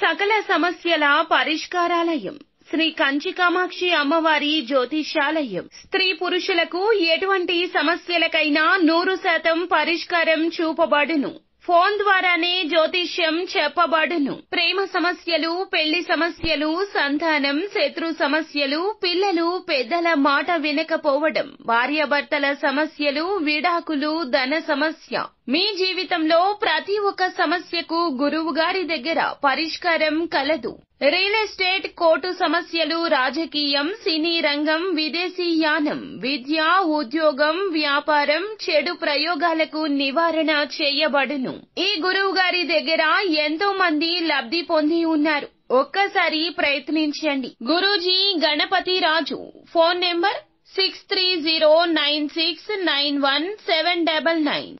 సకల సమస్యల పరిష్కారాలయం శ్రీ కంచి కామాక్షి అమ్మవారి జ్యోతిషాలయం. స్త్రీ పురుషులకు ఎటువంటి సమస్యలకైనా 100% పరిష్కారం చూపబడును. ఫోన్ ద్వారానే జ్యోతిష్యం చెప్పబడును. ప్రేమ సమస్యలు, పెళ్లి సమస్యలు, సంతానం, శత్రు సమస్యలు, పిల్లలు పెద్దల మాట వినకపోవడం, భార్యాభర్తల సమస్యలు, విడాకులు, ధన సమస్య. మీ జీవితంలో ప్రతి ఒక్క సమస్యకు గురువు గారి దగ్గర పరిష్కారం కలదు. రియల్ ఎస్టేట్, కోర్టు సమస్యలు, రాజకీయం, సినీ రంగం, విదేశీయానం, విద్య, ఉద్యోగం, వ్యాపారం, చెడు ప్రయోగాలకు నివారణ చేయబడును. ఈ గురువు గారి దగ్గర ఎంతో మంది లబ్ధి పొంది ఉన్నారు. ఒక్కసారి ప్రయత్నించండి. గురూజీ గణపతి రాజు. Phone number 6309691799.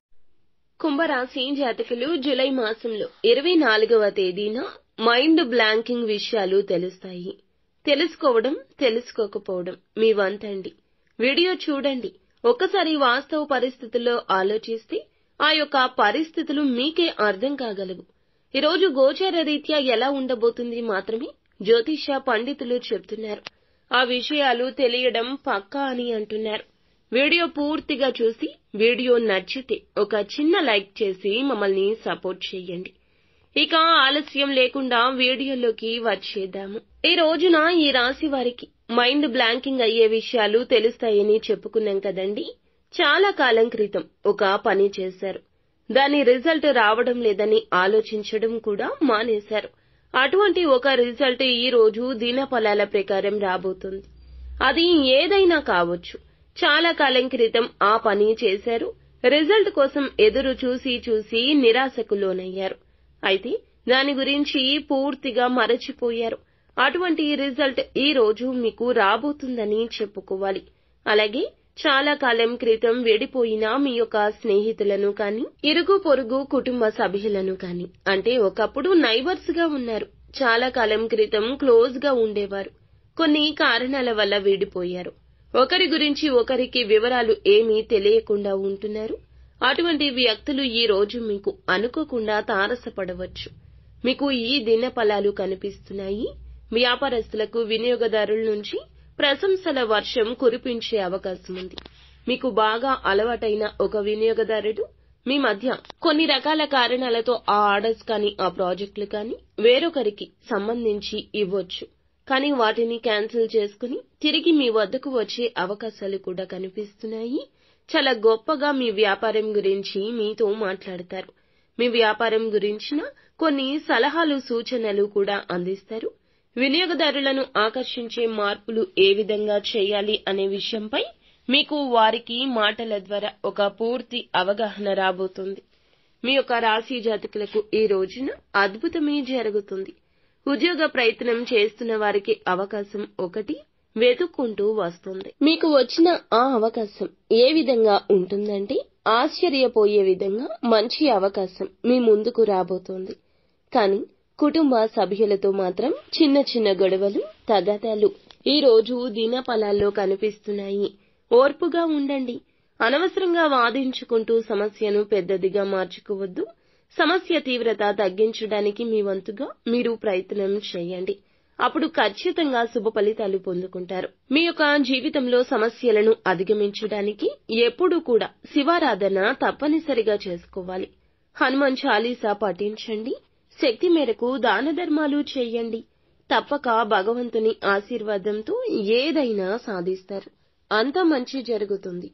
కుంభరాశి జాతకులు జూలై మాసంలో 24వ తేదీన మైండ్ బ్లాంకింగ్ విషయాలు తెలుస్తాయి. తెలుసుకోవడం, తెలుసుకోకపోవడం మీ వంతండి. వీడియో చూడండి. ఒక్కసారి వాస్తవ పరిస్థితుల్లో ఆలోచిస్తే ఆ యొక్క పరిస్థితులు మీకే అర్థం కాగలవు. ఈరోజు గోచార రీత్యా ఎలా ఉండబోతుంది మాత్రమే జ్యోతిష పండితులు చెప్తున్నారు. ఆ విషయాలు తెలియడం పక్కా అని అంటున్నారు. వీడియో పూర్తిగా చూసి వీడియో నచ్చితే ఒక చిన్న లైక్ చేసి మమ్మల్ని సపోర్ట్ చేయండి. ఇక ఆలస్యం లేకుండా వీడియోలోకి వచ్చేద్దాము. ఈ రోజున ఈ రాశి వారికి మైండ్ బ్లాంకింగ్ అయ్యే విషయాలు తెలుస్తాయని చెప్పుకున్నాం కదండి. చాలా కాలం క్రితం ఒక పని చేశారు. దాని రిజల్ట్ రావడం లేదని ఆలోచించడం కూడా మానేశారు. అటువంటి ఒక రిజల్ట్ ఈ రోజు దినఫలాల ప్రకారం రాబోతుంది. అది ఏదైనా కావచ్చు. చాలా కాలం క్రితం ఆ పని చేశారు. రిజల్ట్ కోసం ఎదురు చూసి నిరాశకు లోనయ్యారు. అయితే దాని గురించి పూర్తిగా మరచిపోయారు. అటువంటి రిజల్ట్ ఈ రోజు మీకు రాబోతుందని చెప్పుకోవాలి. అలాగే చాలా కాలం క్రితం విడిపోయిన మీ యొక్క స్నేహితులను కానీ, ఇరుగు పొరుగు కుటుంబ సభ్యులను కానీ, అంటే ఒకప్పుడు నైబర్స్ గా ఉన్నారు. చాలా కాలం క్రితం క్లోజ్ గా ఉండేవారు. కొన్ని కారణాల వల్ల విడిపోయారు. ఒకరి గురించి ఒకరికి వివరాలు ఏమీ తెలియకుండా ఉంటున్నారు. అటువంటి వ్యక్తులు ఈ రోజు మీకు అనుకోకుండా తారసపడవచ్చు. మీకు ఈ దిన ఫలాలు కనిపిస్తున్నాయి. వ్యాపారస్తులకు, వినియోగదారుల నుంచి ప్రశంసల వర్షం కురిపించే అవకాశం ఉంది. మీకు బాగా అలవాటైన ఒక వినియోగదారుడు మీ మధ్య కొన్ని రకాల కారణాలతో ఆ ఆర్డర్స్ కానీ, ఆ ప్రాజెక్టులు కానీ వేరొకరికి సంబంధించి ఇవ్వొచ్చు. కానీ వాటిని క్యాన్సిల్ చేసుకుని తిరిగి మీ వద్దకు వచ్చే అవకాశాలు కూడా కనిపిస్తున్నాయి. చాలా గొప్పగా మీ వ్యాపారం గురించి మీతో మాట్లాడతారు. మీ వ్యాపారం గురించిన కొన్ని సలహాలు, సూచనలు కూడా అందిస్తారు. వినియోగదారులను ఆకర్షించే మార్పులు ఏ విధంగా చేయాలి అనే విషయంపై మీకు వారికి మాటల ద్వారా ఒక పూర్తి అవగాహన రాబోతుంది. మీ యొక్క రాశి జాతకులకు ఈ రోజున అద్భుతమే జరుగుతుంది. ఉద్యోగ ప్రయత్నం చేస్తున్న వారికి అవకాశం ఒకటి వెతుక్కుంటూ వస్తుంది. మీకు వచ్చిన ఆ అవకాశం ఏ విధంగా ఉంటుందంటే ఆశ్చర్యపోయే విధంగా మంచి అవకాశం మీ ముందుకు రాబోతోంది. కానీ కుటుంబ సభ్యులతో మాత్రం చిన్న చిన్న గొడవలు, తగాదాలు ఈ రోజు దిన ఫలాల్లో కనిపిస్తున్నాయి. ఓర్పుగా ఉండండి. అనవసరంగా వాదించుకుంటూ సమస్యను పెద్దదిగా మార్చుకోవద్దు. సమస్య తీవ్రత తగ్గించడానికి మీ వంతుగా మీరు ప్రయత్నం చేయండి. అప్పుడు ఖచ్చితంగా శుభ ఫలితాలు పొందుకుంటారు. మీ యొక్క జీవితంలో సమస్యలను అధిగమించడానికి ఎప్పుడూ కూడా శివారాధన తప్పనిసరిగా చేసుకోవాలి. హనుమాన్ చాలీసా పఠించండి. శక్తి మేరకు దాన ధర్మాలు చేయండి. తప్పక భగవంతుని ఆశీర్వాదంతో ఏదైనా సాధిస్తారు. అంతా మంచి జరుగుతుంది.